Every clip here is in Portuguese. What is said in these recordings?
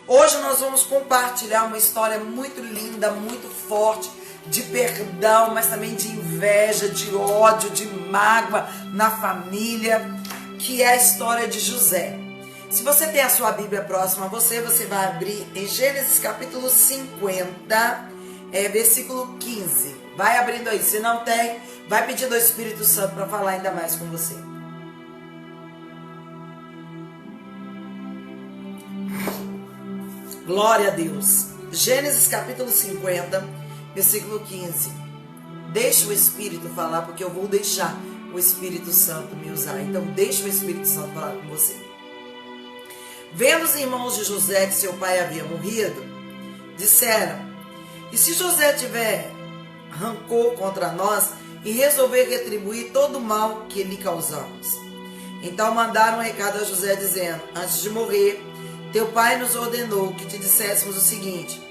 Hoje nós vamos compartilhar uma história muito linda, muito forte, de perdão, mas também de inveja, de ódio, de mágoa na família, que é a história de José. Se você tem a sua Bíblia próxima a você, você vai abrir em Gênesis capítulo 50, versículo 15. Vai abrindo aí. Se não tem, vai pedindo ao Espírito Santo para falar ainda mais com você. Glória a Deus. Gênesis capítulo 50, versículo 15. Deixa o Espírito falar, porque eu vou deixar o Espírito Santo me usar. Então deixa o Espírito Santo falar com você. Vendo os irmãos de José que seu pai havia morrido, disseram: e se José tiver rancor contra nós e resolver retribuir todo o mal que lhe causamos? Então mandaram um recado a José dizendo: antes de morrer, teu pai nos ordenou que te disséssemos o seguinte: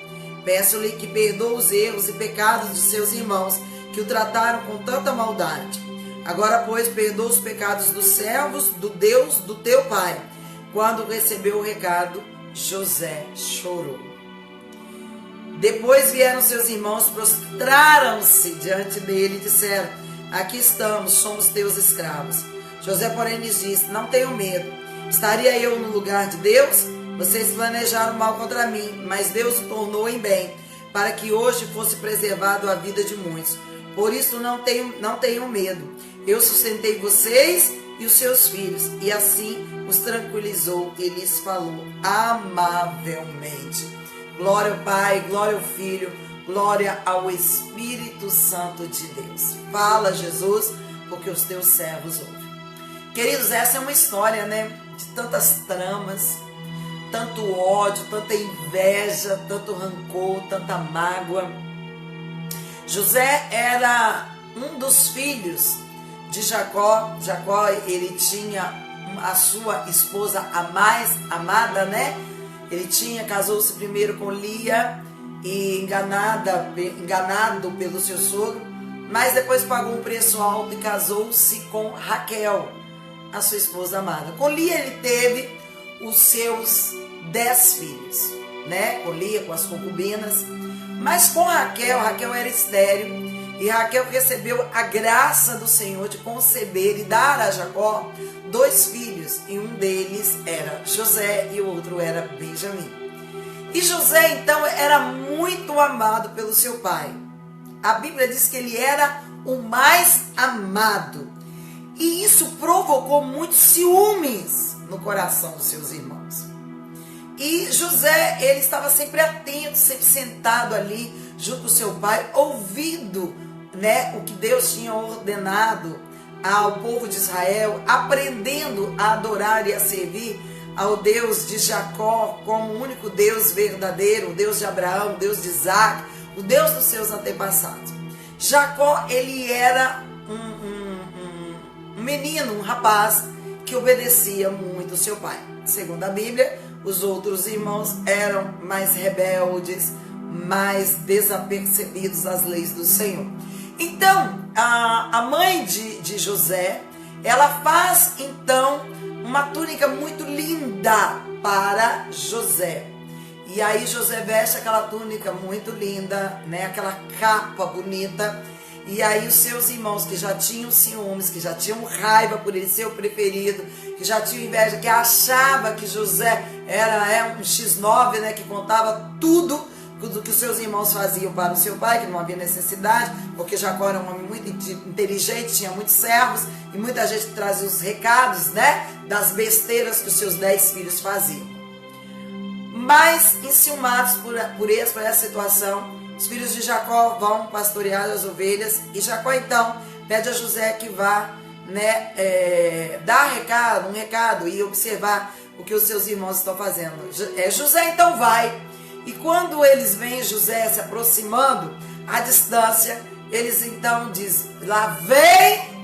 peço-lhe que perdoe os erros e pecados de seus irmãos que o trataram com tanta maldade. Agora, pois, perdoa os pecados dos servos do Deus do teu pai. Quando recebeu o recado, José chorou. Depois vieram seus irmãos, prostraram-se diante dele e disseram: aqui estamos, somos teus escravos. José, porém, lhes disse: não tenham medo. Estaria eu no lugar de Deus? Vocês planejaram mal contra mim, mas Deus o tornou em bem, para que hoje fosse preservado a vida de muitos. Por isso não tenham medo. Eu sustentei vocês e os seus filhos. E assim os tranquilizou e lhes falou amavelmente. Glória ao Pai, glória ao Filho, glória ao Espírito Santo de Deus. Fala, Jesus, porque os teus servos ouvem. Queridos, essa é uma história, de tantas tramas, tanto ódio, tanta inveja, tanto rancor, tanta mágoa. José era um dos filhos de Jacó. Jacó, ele tinha a sua esposa a mais amada, Ele casou-se primeiro com Lia e enganado pelo seu sogro, mas depois pagou um preço alto e casou-se com Raquel, a sua esposa amada. Com Lia ele teve os seus 10 filhos, Com Lia, com as concubinas. Mas com Raquel era estéril, e Raquel recebeu a graça do Senhor de conceber e dar a Jacó 2 filhos, e um deles era José e o outro era Benjamim. E José então era muito amado pelo seu pai. A Bíblia diz que ele era o mais amado, e isso provocou muitos ciúmes no coração dos seus irmãos. E José, ele estava sempre atento, sempre sentado ali junto com seu pai, ouvindo o que Deus tinha ordenado ao povo de Israel, aprendendo a adorar e a servir ao Deus de Jacó como o único Deus verdadeiro, o Deus de Abraão, o Deus de Isaac, o Deus dos seus antepassados. Jacó, ele era um menino, um rapaz que obedecia muito ao seu pai. Segundo a Bíblia, os outros irmãos eram mais rebeldes, mais desapercebidos às leis do Senhor. Então, a mãe de José, ela faz então uma túnica muito linda para José. E aí José veste aquela túnica muito linda, aquela capa bonita. E aí os seus irmãos, que já tinham ciúmes, que já tinham raiva por ele ser o preferido, que já tinham inveja, que achava que José era um X9, que contava tudo do que os seus irmãos faziam para o seu pai, que não havia necessidade, porque Jacó era um homem muito inteligente, tinha muitos servos, e muita gente trazia os recados, das besteiras que os seus 10 filhos faziam. Mas, enciumados por essa situação, os filhos de Jacó vão pastorear as ovelhas, e Jacó então pede a José que vá dar um recado e observar o que os seus irmãos estão fazendo. José então vai, e quando eles veem José se aproximando à distância, eles então dizem: lá vem,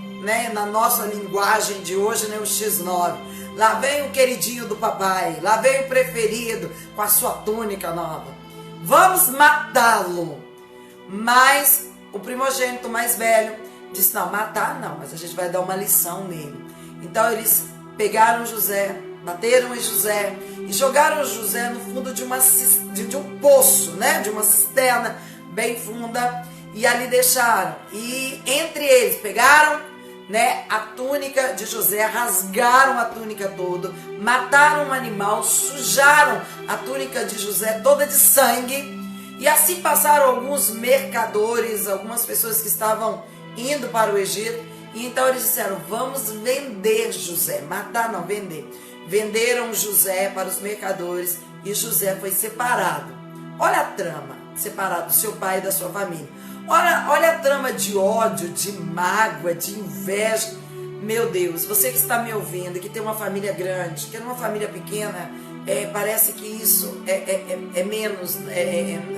na nossa linguagem de hoje, o X9, lá vem o queridinho do papai, lá vem o preferido com a sua túnica nova, vamos matá-lo. Mas o primogênito mais velho disse: não, matar não, mas a gente vai dar uma lição nele. Então eles pegaram José, bateram em José e jogaram José no fundo de um poço, né? De uma cisterna bem funda, e ali deixaram. E entre eles pegaram, né, a túnica de José, rasgaram a túnica toda, mataram um animal, sujaram a túnica de José toda de sangue. E assim passaram alguns mercadores, algumas pessoas que estavam indo para o Egito. E então eles disseram: vamos vender José. Matar não, vender. Venderam José para os mercadores e José foi separado. Olha a trama, separado do seu pai e da sua família. Olha a trama de ódio, de mágoa, de inveja. Meu Deus, você que está me ouvindo, que tem uma família grande, que é uma família pequena, parece que isso é menos.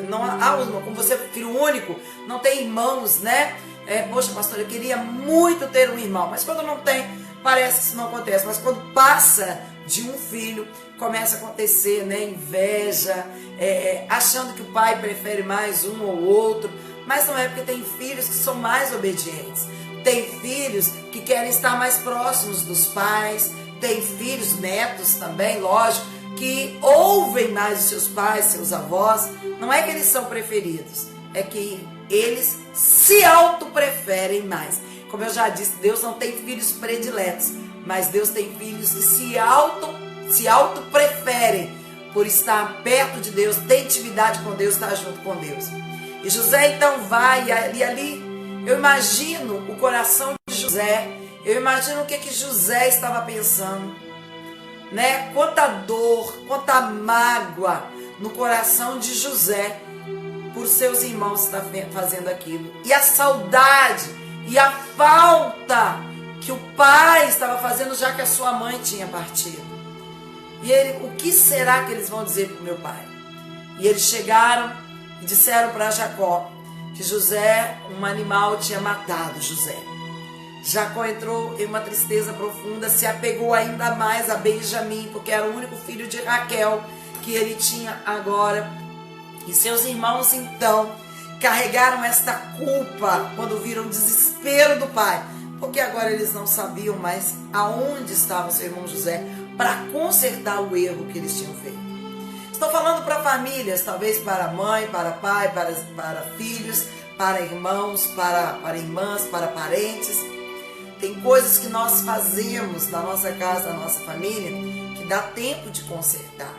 Não há, como você é filho único, não tem irmãos, né? Poxa, pastor, eu queria muito ter um irmão, mas quando não tem, parece que isso não acontece. Mas quando passa de um filho, começa a acontecer, né? Inveja, achando que o pai prefere mais um ou outro. Mas não é, porque tem filhos que são mais obedientes. Tem filhos que querem estar mais próximos dos pais. Tem filhos, netos também, lógico, que ouvem mais os seus pais, seus avós. Não é que eles são preferidos, é que eles se auto-preferem mais. Como eu já disse, Deus não tem filhos prediletos, mas Deus tem filhos que se auto-preferem por estar perto de Deus, ter intimidade com Deus, estar junto com Deus. E José então vai, e ali eu imagino o coração de José, eu imagino o que José estava pensando, né? Quanta dor, quanta mágoa no coração de José por seus irmãos estar fazendo aquilo. E a saudade e a falta que o pai estava fazendo, já que a sua mãe tinha partido. E ele: o que será que eles vão dizer para o meu pai? E eles chegaram e disseram para Jacó que José, um animal, tinha matado José. Jacó entrou em uma tristeza profunda, se apegou ainda mais a Benjamim, porque era o único filho de Raquel que ele tinha agora. E seus irmãos então carregaram esta culpa quando viram o desespero do pai, porque agora eles não sabiam mais aonde estava seu irmão José para consertar o erro que eles tinham feito. Estou falando para famílias, talvez para mãe, para pai, para filhos, para irmãos, para irmãs, para parentes. Tem coisas que nós fazemos na nossa casa, na nossa família, que dá tempo de consertar,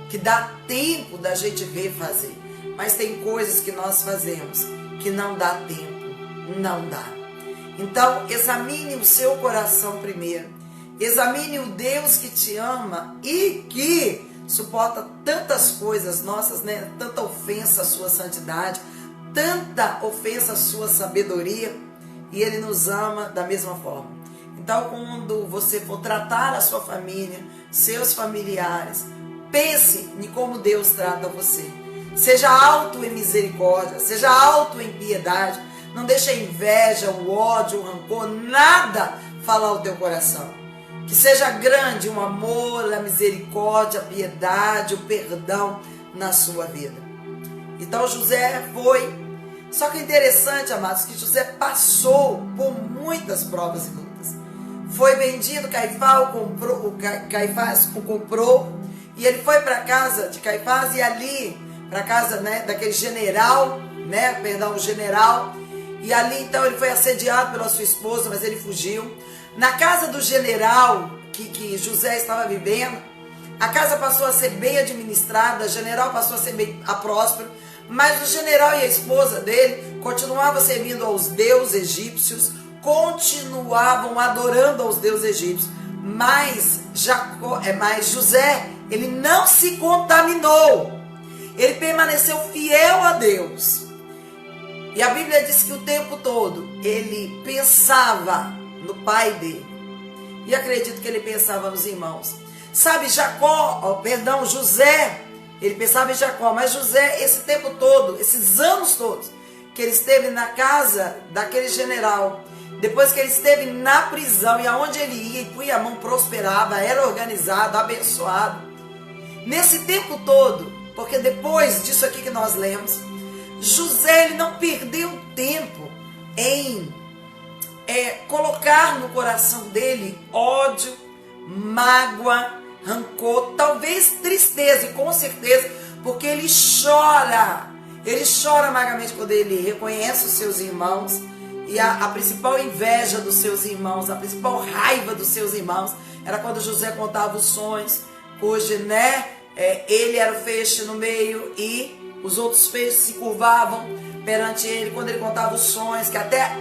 que dá tempo da gente refazer. Mas tem coisas que nós fazemos que não dá tempo, não dá. Então, examine o seu coração primeiro. Examine o Deus que te ama e que suporta tantas coisas nossas, né? Tanta ofensa à sua santidade, tanta ofensa à sua sabedoria, e Ele nos ama da mesma forma. Então, quando você for tratar a sua família, seus familiares, pense em como Deus trata você. Seja alto em misericórdia, seja alto em piedade. Não deixe a inveja, o ódio, o rancor, nada falar ao teu coração. Que seja grande o amor, a misericórdia, a piedade, o perdão na sua vida. Então José foi. Só que é interessante, amados, que José passou por muitas provas e lutas. Foi vendido, Caifás o comprou, e ele foi para a casa de Caifás, e ali, para a casa, né, daquele general, o general, e ali então ele foi assediado pela sua esposa, mas ele fugiu. Na casa do general que José estava vivendo, a casa passou a ser bem administrada, o general passou a ser bem próspero, mas o general e a esposa dele continuavam servindo aos deuses egípcios, continuavam adorando aos deuses egípcios, mas José, ele não se contaminou, ele permaneceu fiel a Deus. E a Bíblia diz que o tempo todo ele pensava no pai dele. E acredito que ele pensava nos irmãos. Sabe, José, ele pensava em Jacó, mas José, esse tempo todo, esses anos todos, que ele esteve na casa daquele general, depois que ele esteve na prisão, e aonde ele ia, e punha a mão, prosperava, era organizado, abençoado. Nesse tempo todo, porque depois disso aqui que nós lemos, José, ele não perdeu tempo em colocar no coração dele ódio, mágoa, rancor, talvez tristeza, e com certeza, porque ele chora amargamente quando ele reconhece os seus irmãos, e a principal inveja dos seus irmãos, a principal raiva dos seus irmãos, era quando José contava os sonhos, hoje, né, ele era o feixe no meio e os outros feixes se curvavam perante ele, quando ele contava os sonhos, que até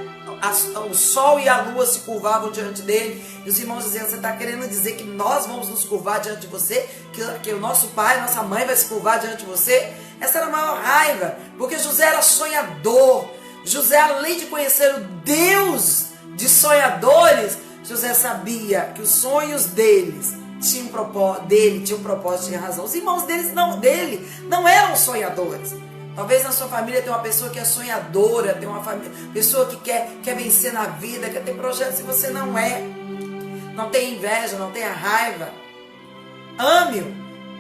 o sol e a lua se curvavam diante dele, e os irmãos diziam: você está querendo dizer que nós vamos nos curvar diante de você, que o nosso pai, nossa mãe vai se curvar diante de você? Essa era a maior raiva, porque José era sonhador. José, além de conhecer o Deus de sonhadores, José sabia que os sonhos dele tinham um propósito, tinha razão. Os irmãos dele não eram sonhadores. Talvez na sua família tenha uma pessoa que é sonhadora, tem uma pessoa que quer vencer na vida, quer ter projetos, e você não é. Não tenha inveja, não tenha raiva. Ame-o,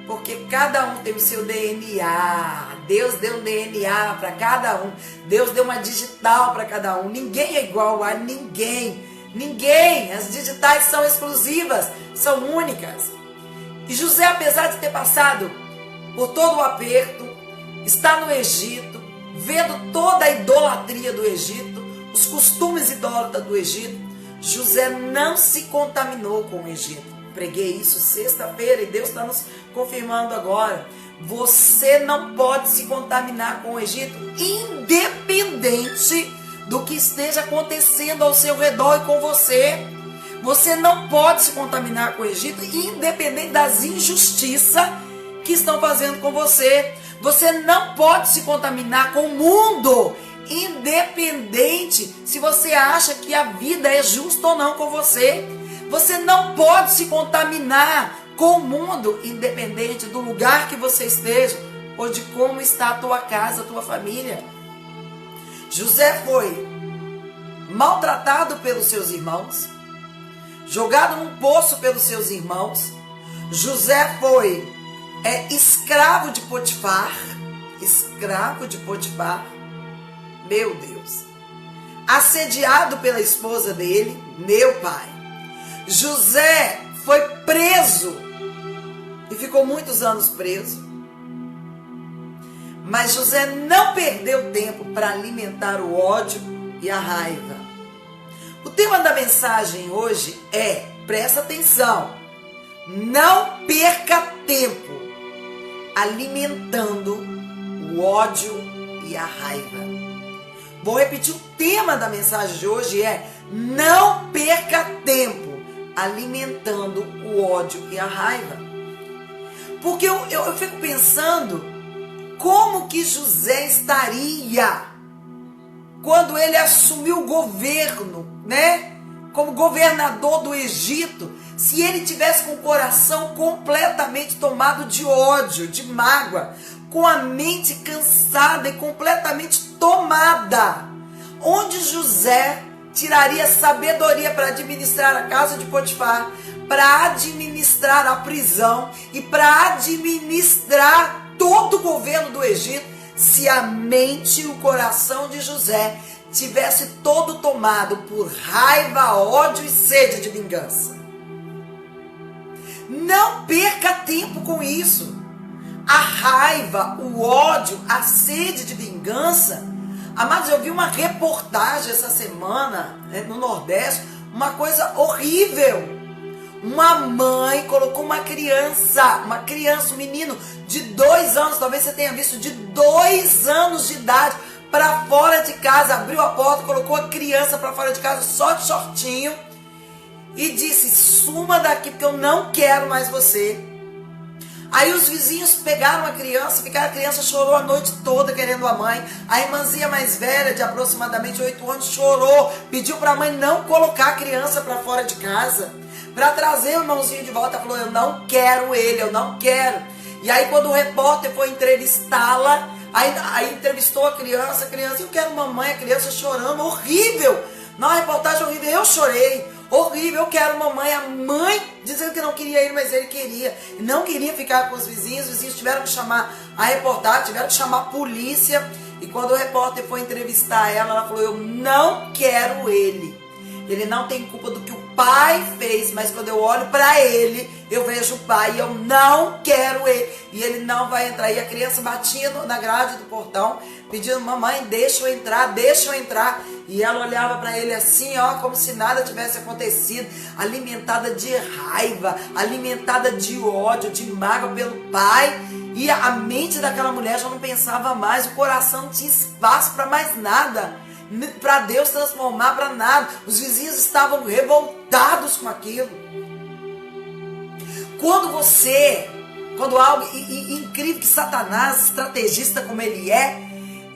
porque cada um tem o seu DNA. Deus deu um DNA para cada um. Deus deu uma digital para cada um. Ninguém é igual a ninguém. Ninguém. As digitais são exclusivas, são únicas. E José, apesar de ter passado por todo o aperto, está no Egito, vendo toda a idolatria do Egito, os costumes idólatras do Egito, José não se contaminou com o Egito. Preguei isso sexta-feira e Deus está nos confirmando agora. Você não pode se contaminar com o Egito, independente do que esteja acontecendo ao seu redor e com você. Você não pode se contaminar com o Egito, independente das injustiças que estão fazendo com você. Você não pode se contaminar com o mundo, independente se você acha que a vida é justa ou não com você. Você não pode se contaminar com o mundo, independente do lugar que você esteja ou de como está a tua casa, a tua família. José foi maltratado pelos seus irmãos, jogado num poço pelos seus irmãos. José foi escravo de Potifar, meu Deus, assediado pela esposa dele, meu pai. José foi preso e ficou muitos anos preso, mas José não perdeu tempo para alimentar o ódio e a raiva. O tema da mensagem hoje presta atenção, não perca tempo alimentando o ódio e a raiva. Vou repetir, o tema da mensagem de hoje não perca tempo alimentando o ódio e a raiva. Porque eu fico pensando como que José estaria quando ele assumiu o governo, né? Como governador do Egito, se ele tivesse com o coração completamente tomado de ódio, de mágoa, com a mente cansada e completamente tomada. Onde José tiraria sabedoria para administrar a casa de Potifar, para administrar a prisão e para administrar todo o governo do Egito, se a mente e o coração de José tivesse todo tomado por raiva, ódio e sede de vingança? Não perca tempo com isso. A raiva, o ódio, a sede de vingança. Amados, eu vi uma reportagem essa semana, no Nordeste, uma coisa horrível. Uma mãe colocou uma criança, um menino de 2 anos, talvez você tenha visto, de 2 anos de idade, para fora de casa, abriu a porta, colocou a criança para fora de casa só de shortinho e disse: suma daqui porque eu não quero mais você. Aí os vizinhos pegaram a criança, a criança chorou a noite toda querendo a mãe. A irmãzinha mais velha, de aproximadamente 8 anos, chorou, pediu para a mãe não colocar a criança para fora de casa, para trazer o irmãozinho de volta. Falou: eu não quero ele, eu não quero. E aí quando o repórter foi entrevistá-la, aí entrevistou a criança, eu quero mamãe, a criança chorando, horrível. Na reportagem horrível, eu chorei, horrível, eu quero mamãe. A mãe dizendo que não queria ir, mas ele queria. E não queria ficar com os vizinhos tiveram que chamar a reportagem, tiveram que chamar a polícia. E quando o repórter foi entrevistar ela, ela falou: eu não quero ele. Ele não tem culpa do que o pai fez, mas quando eu olho para ele, eu vejo o pai e eu não quero ele. E ele não vai entrar. E a criança batia na grade do portão, pedindo: mamãe, deixa eu entrar, deixa eu entrar. E ela olhava para ele assim, ó, como se nada tivesse acontecido, alimentada de raiva, alimentada de ódio, de mágoa pelo pai. E a mente daquela mulher já não pensava mais, o coração não tinha espaço para mais nada, para Deus transformar para nada. Os vizinhos estavam revoltados com aquilo. Quando algo incrível, que Satanás, estrategista como ele é,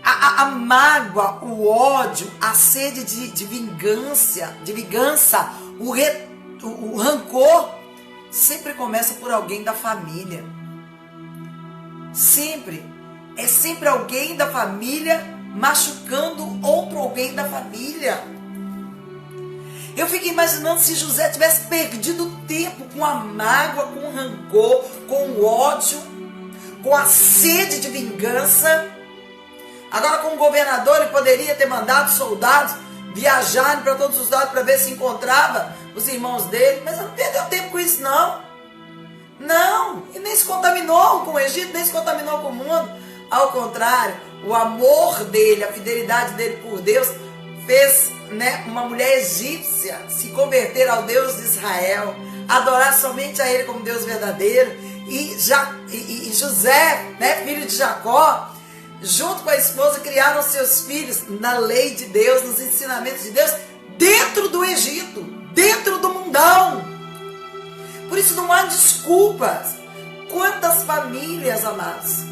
a mágoa, o ódio, a sede de vingança, o rancor, sempre começa por alguém da família. Sempre. É sempre alguém da família machucando outro alguém da família. Eu fico imaginando se José tivesse perdido tempo com a mágoa, com o rancor, com o ódio, com a sede de vingança. Agora, como governador, ele poderia ter mandado soldados viajarem para todos os lados para ver se encontrava os irmãos dele, mas ele não perdeu tempo com isso, não. Não, e nem se contaminou com o Egito, nem se contaminou com o mundo. Ao contrário, o amor dele, a fidelidade dele por Deus fez, uma mulher egípcia se converter ao Deus de Israel, adorar somente a ele como Deus verdadeiro. E José, filho de Jacó, junto com a esposa, criaram seus filhos na lei de Deus, nos ensinamentos de Deus, dentro do Egito, dentro do mundão. Por isso não há desculpas. Quantas famílias, amados,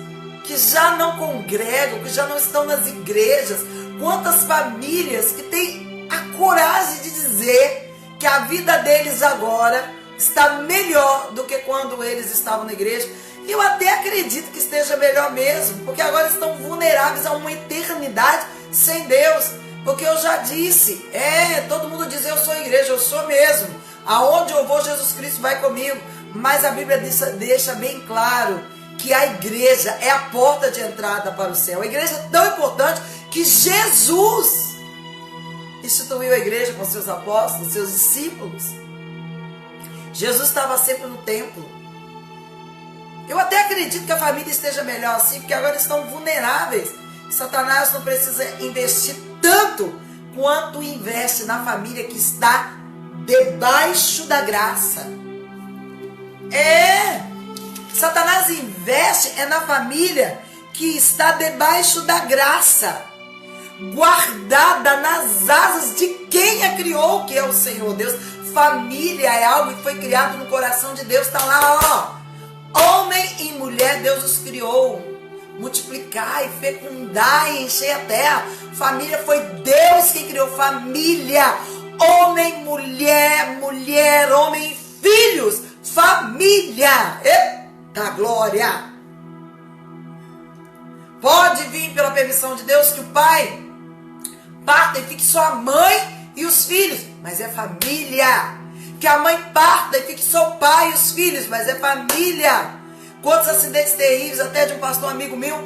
que já não congregam, que já não estão nas igrejas, quantas famílias que têm a coragem de dizer que a vida deles agora está melhor do que quando eles estavam na igreja. E eu até acredito que esteja melhor mesmo, porque agora estão vulneráveis a uma eternidade sem Deus. Porque eu já disse, todo mundo diz: eu sou igreja, eu sou mesmo. Aonde eu vou, Jesus Cristo vai comigo. Mas a Bíblia deixa bem claro que a igreja é a porta de entrada para o céu. A igreja é tão importante que Jesus instituiu a igreja com seus apóstolos, seus discípulos. Jesus estava sempre no templo. Eu até acredito que a família esteja melhor assim, porque agora estão vulneráveis. Satanás não precisa investir tanto quanto investe na família que está debaixo da graça. Satanás investe na família que está debaixo da graça, guardada nas asas de quem a criou, que é o Senhor Deus. Família é algo que foi criado no coração de Deus. Está lá, homem e mulher, Deus os criou. Multiplicai, fecundai, enchei a terra. Família foi Deus que criou. Família, homem, mulher, homem e filhos. Família. Eita glória. Pode vir pela permissão de Deus que o pai parta e fique só a mãe e os filhos, mas é família. Que a mãe parta e fique só o pai e os filhos, mas é família. Quantos acidentes terríveis, até de um pastor amigo meu,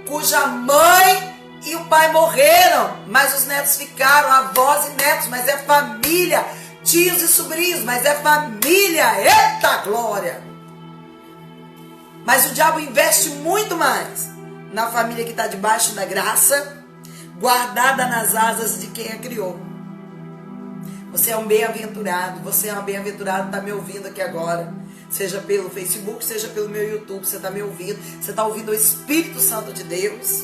cuja mãe e o pai morreram, mas os netos ficaram, avós e netos, mas é família. Tios e sobrinhos, mas é família. Eita glória! Mas o diabo investe muito mais na família que está debaixo da graça, guardada nas asas de quem a criou. Você é um bem-aventurado, você é uma bem-aventurada, está me ouvindo aqui agora. Seja pelo Facebook, seja pelo meu YouTube, você está me ouvindo. Você está ouvindo o Espírito Santo de Deus.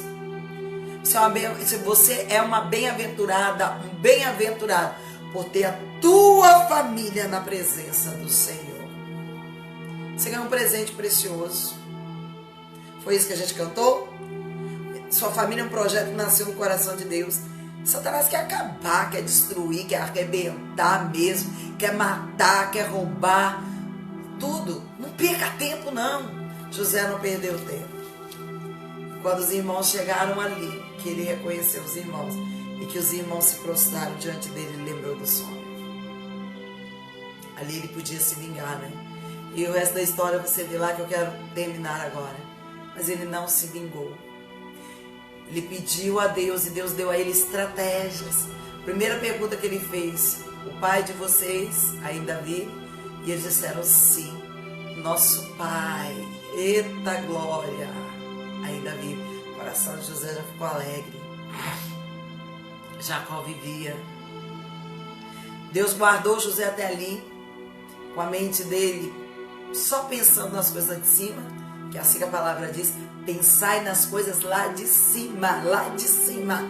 Você é uma bem-aventurada, um bem-aventurado, por ter a tua família na presença do Senhor. Você ganhou um presente precioso. Foi isso que a gente cantou? Sua família é um projeto que nasceu no coração de Deus. Satanás quer acabar, quer destruir, quer arrebentar mesmo, quer matar, quer roubar. Tudo. Não perca tempo, não. José não perdeu tempo. Quando os irmãos chegaram ali, que ele reconheceu os irmãos e que os irmãos se prostraram diante dele, ele lembrou do sonho. Ali ele podia se vingar, né? E o resto da história você vê lá, que eu quero terminar agora. Mas ele não se vingou. Ele pediu a Deus e Deus deu a ele estratégias. Primeira pergunta que ele fez: o pai de vocês ainda vive? E eles disseram sim, nosso pai. Eita glória, ainda vive. O coração de José já ficou alegre. Jacó vivia. Deus guardou José até ali, com a mente dele só pensando nas coisas de cima, que é assim que a palavra diz: pensai nas coisas lá de cima, lá de cima.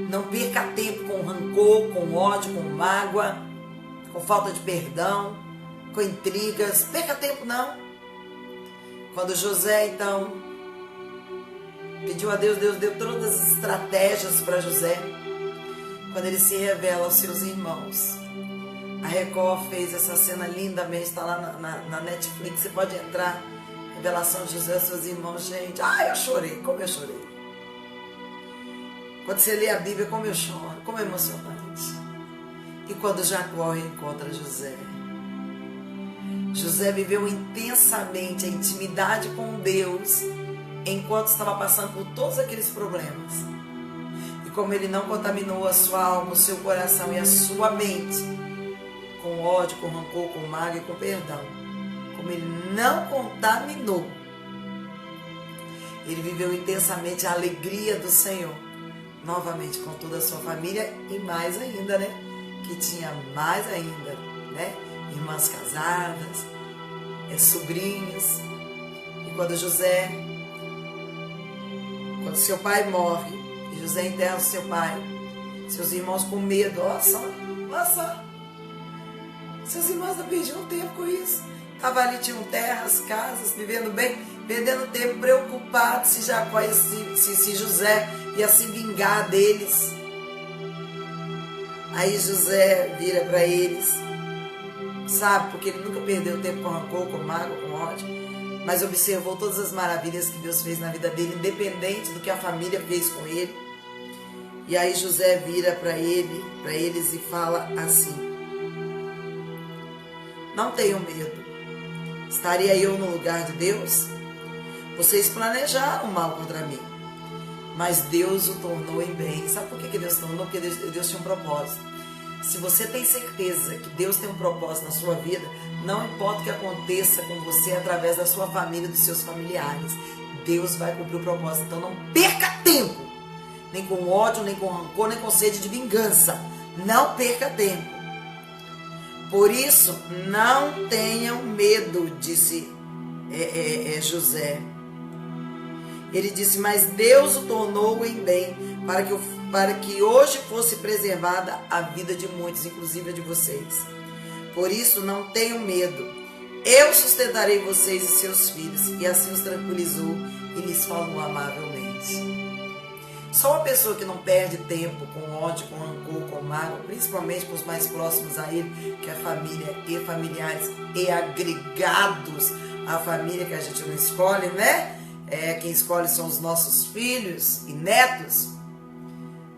Não perca tempo com rancor, com ódio, com mágoa, com falta de perdão, com intrigas. Perca tempo não. Quando José então pediu a Deus, Deus deu todas as estratégias para José. Quando ele se revela aos seus irmãos, a Record fez essa cena lindamente, está lá na Netflix, você pode entrar. Revelação de José aos seus irmãos, gente. Eu chorei, como eu chorei. Quando você lê a Bíblia, como eu choro, como é emocionante. E quando Jacó encontra José. José viveu intensamente a intimidade com Deus enquanto estava passando por todos aqueles problemas. E como ele não contaminou a sua alma, o seu coração e a sua mente com ódio, com rancor, com mágoa e com perdão, como ele não contaminou, ele viveu intensamente a alegria do Senhor, novamente com toda a sua família e mais ainda, né? Que tinha mais ainda, né? Irmãs casadas, sobrinhos. E quando seu pai morre, e José enterra o seu pai, seus irmãos com medo, olha só, seus irmãos não perdiam tempo com isso. Estavam ali, tinham terras, casas, vivendo bem, perdendo tempo, preocupados se Jacó, se José ia se vingar deles. Aí José vira para eles, sabe, porque ele nunca perdeu tempo com rancor, com mágoa, com ódio, mas observou todas as maravilhas que Deus fez na vida dele, independente do que a família fez com ele. E aí José vira para eles e fala assim: não tenham medo, estaria eu no lugar de Deus? Vocês planejaram mal contra mim, mas Deus o tornou em bem. Sabe por que Deus tornou? Porque Deus tinha um propósito. Se você tem certeza que Deus tem um propósito na sua vida, não importa o que aconteça com você através da sua família, dos seus familiares, Deus vai cumprir o propósito. Então não perca tempo, nem com ódio, nem com rancor, nem com sede de vingança. Não perca tempo. Por isso, não tenham medo, disse José. Ele disse: mas Deus o tornou em bem, para que hoje fosse preservada a vida de muitos, inclusive a de vocês. Por isso, não tenham medo. Eu sustentarei vocês e seus filhos. E assim os tranquilizou e lhes falou amavelmente. Só uma pessoa que não perde tempo com ódio, com rancor, com mágoa, principalmente com os mais próximos a ele, que é a família e familiares e agregados à família, que a gente não escolhe, né? Quem escolhe são os nossos filhos e netos,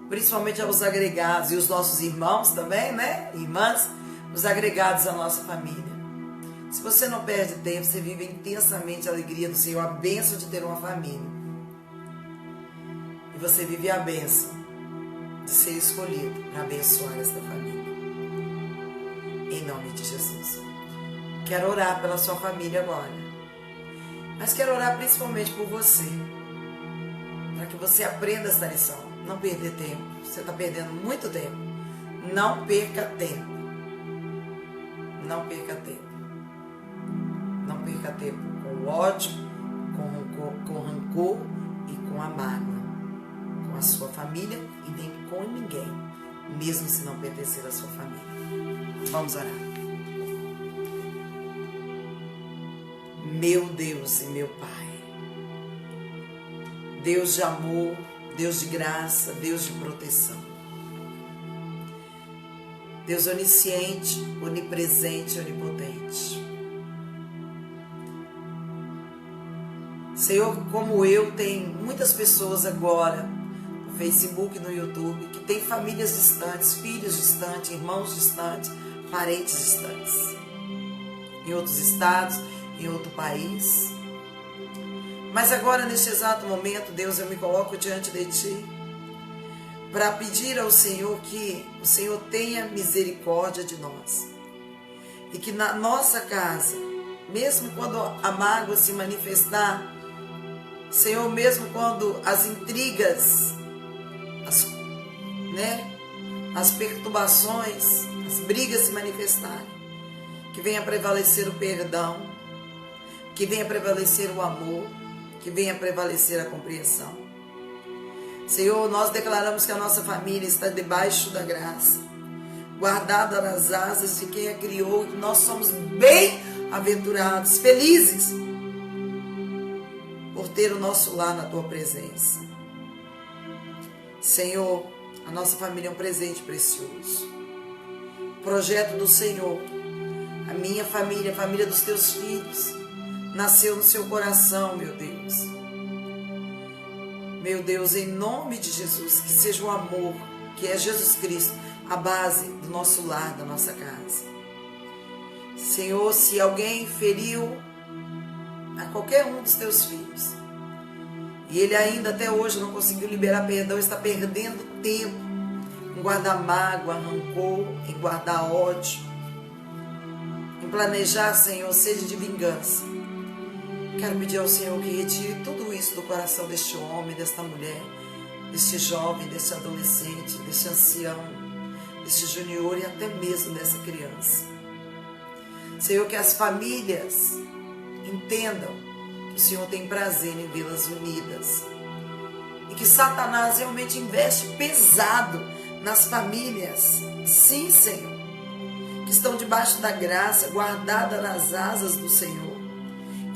principalmente aos agregados, e os nossos irmãos também, né? Irmãs, os agregados à nossa família. Se você não perde tempo, você vive intensamente a alegria do Senhor, a bênção de ter uma família. E você vive a bênção de ser escolhido para abençoar esta família. Em nome de Jesus. Quero orar pela sua família agora. Mas quero orar principalmente por você, para que você aprenda esta lição. Não perder tempo. Você está perdendo muito tempo. Não perca tempo. Não perca tempo. Não perca tempo com ódio, com rancor e com a mágoa. Com a sua família e nem com ninguém, mesmo se não pertencer à sua família. Vamos orar. Meu Deus e meu Pai, Deus de amor, Deus de graça, Deus de proteção, Deus onisciente, onipresente e onipotente. Senhor, como eu, tem muitas pessoas agora no Facebook, no YouTube, que tem famílias distantes, filhos distantes, irmãos distantes, parentes distantes, em outros estados, em outro país. Mas agora, neste exato momento, Deus, eu me coloco diante de Ti para pedir ao Senhor que o Senhor tenha misericórdia de nós. E que na nossa casa, mesmo quando a mágoa se manifestar, Senhor, mesmo quando as intrigas, as perturbações, as brigas se manifestarem, que venha prevalecer o perdão, que venha prevalecer o amor, que venha prevalecer a compreensão. Senhor, nós declaramos que a nossa família está debaixo da graça, guardada nas asas de quem a criou, e nós somos bem-aventurados, felizes por ter o nosso lar na Tua presença. Senhor, a nossa família é um presente precioso. O projeto do Senhor, a minha família, a família dos Teus filhos, nasceu no Seu coração, meu Deus. Meu Deus, em nome de Jesus, que seja o amor, que é Jesus Cristo, a base do nosso lar, da nossa casa. Senhor, se alguém feriu a qualquer um dos Teus filhos, e ele ainda até hoje não conseguiu liberar perdão, está perdendo tempo em guardar mágoa, rancor, em guardar ódio, em planejar, Senhor, sede de vingança. Quero pedir ao Senhor que retire tudo isso do coração deste homem, desta mulher, deste jovem, deste adolescente, deste ancião, deste junior e até mesmo dessa criança. Senhor, que as famílias entendam que o Senhor tem prazer em vê-las unidas. E que Satanás realmente investe pesado nas famílias. Sim, Senhor. Que estão debaixo da graça, guardada nas asas do Senhor.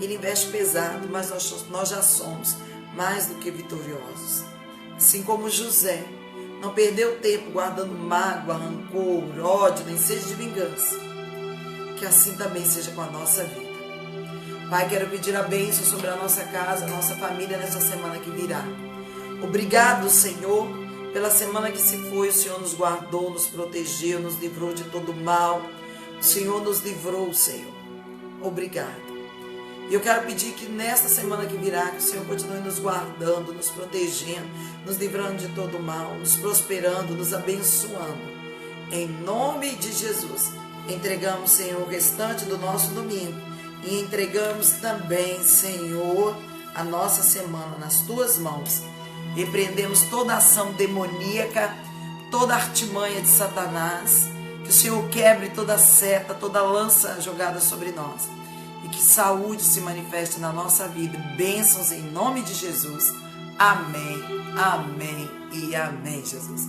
Ele investe pesado, mas nós já somos mais do que vitoriosos. Assim como José não perdeu tempo guardando mágoa, rancor, ódio, nem sede de vingança. Que assim também seja com a nossa vida. Pai, quero pedir a bênção sobre a nossa casa, a nossa família nessa semana que virá. Obrigado, Senhor, pela semana que se foi. O Senhor nos guardou, nos protegeu, nos livrou de todo mal. O Senhor nos livrou, Senhor. Obrigado. E eu quero pedir que nesta semana que virá, que o Senhor continue nos guardando, nos protegendo, nos livrando de todo mal, nos prosperando, nos abençoando. Em nome de Jesus, entregamos, Senhor, o restante do nosso domingo e entregamos também, Senhor, a nossa semana nas Tuas mãos. Repreendemos toda ação demoníaca, toda artimanha de Satanás, que o Senhor quebre toda seta, toda lança jogada sobre nós. E que saúde se manifeste na nossa vida. Bênçãos em nome de Jesus. Amém, amém e amém, Jesus.